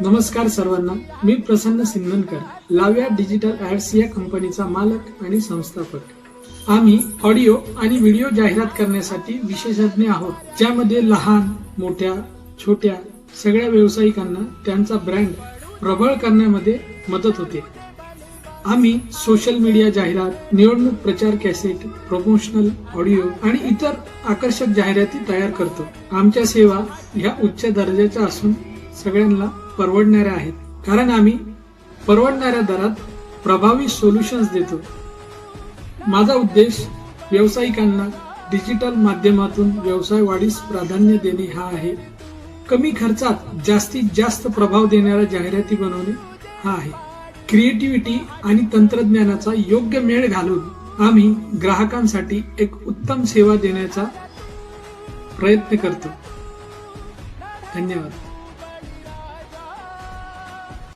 नमस्कार सर्वांना, मी प्रसन्न सिंधनकर, लाव्या digital ads या कंपनीचा मालक आणि संस्थापक। आम्ही ऑडिओ आणि व्हिडिओ जाहिरात करण्यासाठी विशेषज्ञ आहोत, ज्यामध्ये लहान मोठ्या छोट्या सगळ्या व्यावसायिकांना त्यांचा ब्रँड प्रबळ करण्यामध्ये मदत होते। आम्ही सोशल मीडिया जाहिरात, निवडणूक प्रचार कॅसेट, प्रमोशनल ऑडिओ आणि इतर आकर्षक जाहिराती तयार करतो। आमच्या सेवा ह्या उच्च दर्जाच्या असून सगळ्यांना परवडणाऱ्या आहेत, कारण आम्ही परवडणाऱ्या दरात प्रभावी सोल्युशन्स देतो। माझा उद्देश व्यावसायिकांना डिजिटल माध्यमातून व्यवसाय वाढीस प्राधान्य देणे हा आहे। कमी खर्चात जास्तीत जास्त प्रभाव देणाऱ्या जाहिराती बनवणे हा आहे। क्रिएटिव्हिटी आणि तंत्रज्ञानाचा योग्य मेळ घालून आम्ही ग्राहकांसाठी एक उत्तम सेवा देण्याचा प्रयत्न करतो। धन्यवाद।